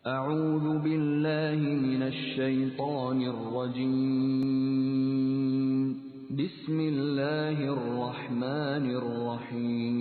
أعوذ بالله من الشيطان الرجيم. بسم الله الرحمن الرحيم.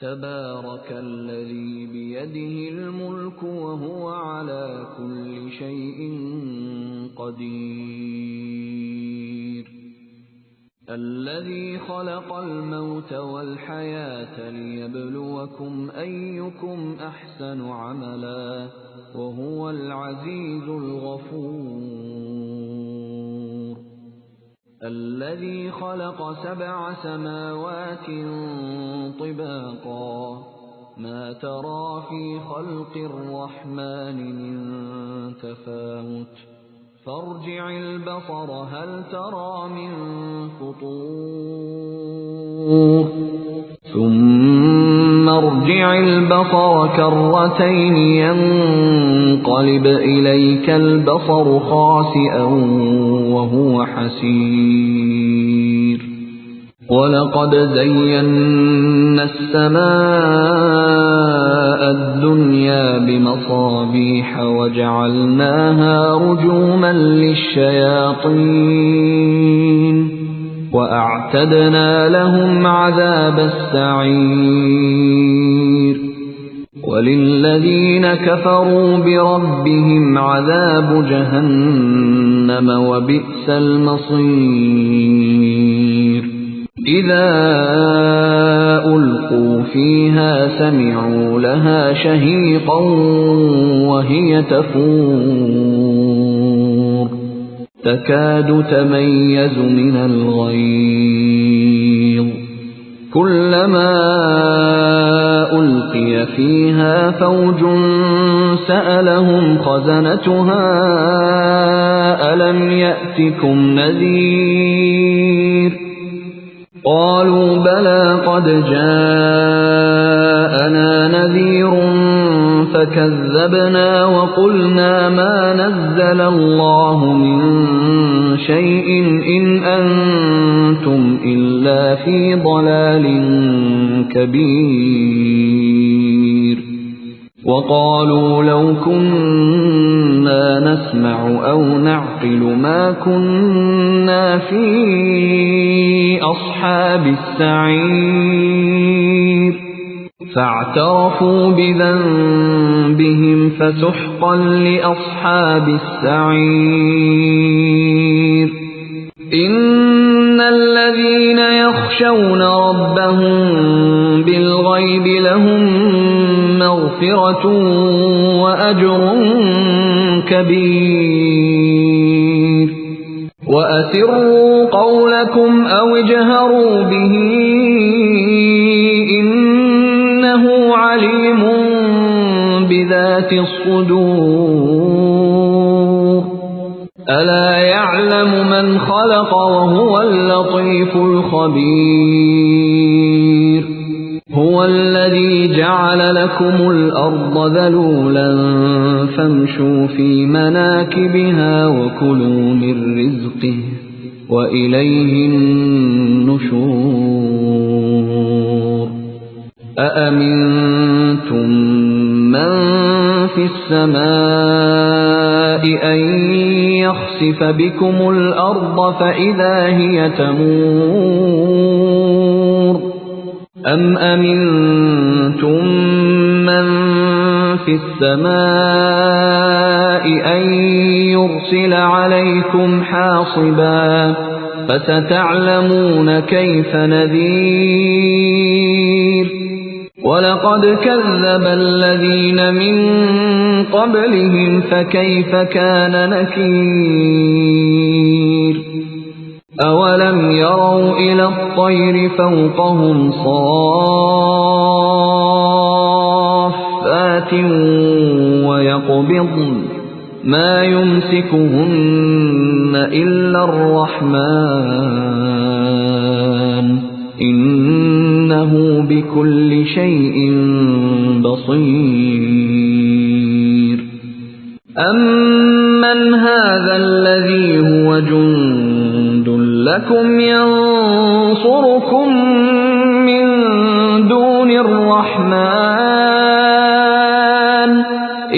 تبارك الذي بيده الملك وهو على كل شيء قدير. الذي خلق الموت والحياة ليبلوكم أيكم أحسن عملا وهو العزيز الغفور. الذي خلق 7 سماوات طباقا ما ترى في خلق الرحمن من تفاوت فارجع البصر هل ترى من فطور ثم ارجع البصر كرتين ينقلب إليك البصر خاسئا وهو حسير. ولقد زينا السماء الدنيا بمصابيح وجعلناها رجوما للشياطين وأعتدنا لهم عذاب السعير. وللذين كفروا بربهم عذاب جهنم وبئس المصير. إذا ألقوا فيها سمعوا لها شهيقا وهي تفور تكاد تميز من الغيظ. كلما ألقي فيها فوج سألهم خزنتها ألم يأتكم نذير قالوا بلى قد جاءنا نذير فكذبنا وقلنا ما نزل الله من شيء إن أنتم إلا في ضلال كبير. وقالوا لو كنا نسمع أو نعقل ما كنا في أصحاب السعير. فاعترفوا بذنبهم فسحقا لأصحاب السعير. إن الذين يخشون ربهم بالغيب لهم مغفرة وأجر كبير. وأسروا قولكم أو اجهروا به إنه عليم بذات الصدور. ألا يعلم من خلق وهو اللطيف الخبير. هو الذي جعل لكم الأرض ذلولا فامشوا في مناكبها وكلوا من رزقه وإليه النشور. أأمنتم من في السماء أن يخسف بكم الأرض فإذا هي تمور أم أمنتم من في السماء أن يرسل عليكم حاصبا فستعلمون كيف نذير. ولقد كذب الذين من قبلهم فكيف كان نكير. أولم يروا إلى الطير فوقهم صافات ويقبضن ما يمسكهن إلا الرحمن إنه بكل شيء بصير. أمن هذا الذي هو جند لكم ينصركم من دون الرحمن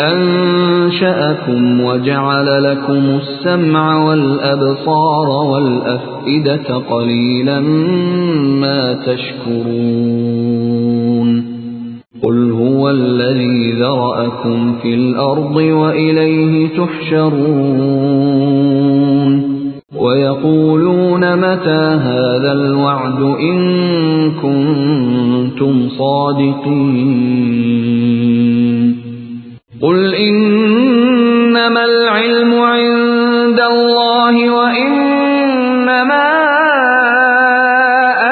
أنشأكم وجعل لكم السمع والأبصار والأفئدة قليلا ما تشكرون قل هو الذي ذرأكم في الأرض وإليه تحشرون ويقولون متى هذا الوعد إن كنتم صادقين قل إنما العلم عند الله وإنما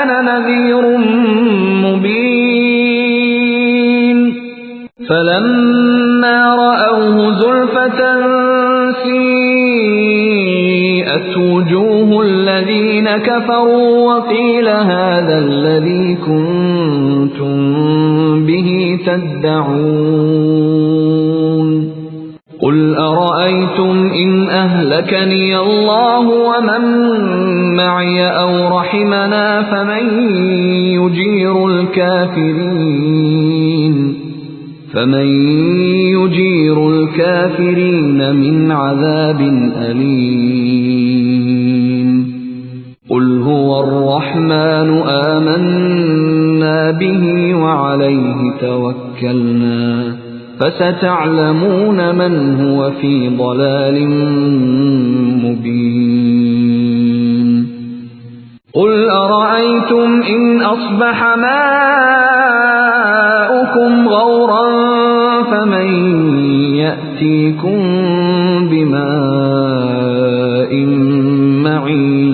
أنا نذير مبين فلما رأوه زلفة سيئت وجوه الذين كفروا وقيل هذا الذي كنتم به تدعون قل أرأيتم إن أهلكني الله ومن معي أو رحمنا فمن يجير الكافرين من عذاب أليم قل هو الرحمن آمنا به وعليه توكلنا فستعلمون من هو في ضلال مبين قل أرأيتم إن أصبح ماؤكم غورا فمن يأتيكم بماء معين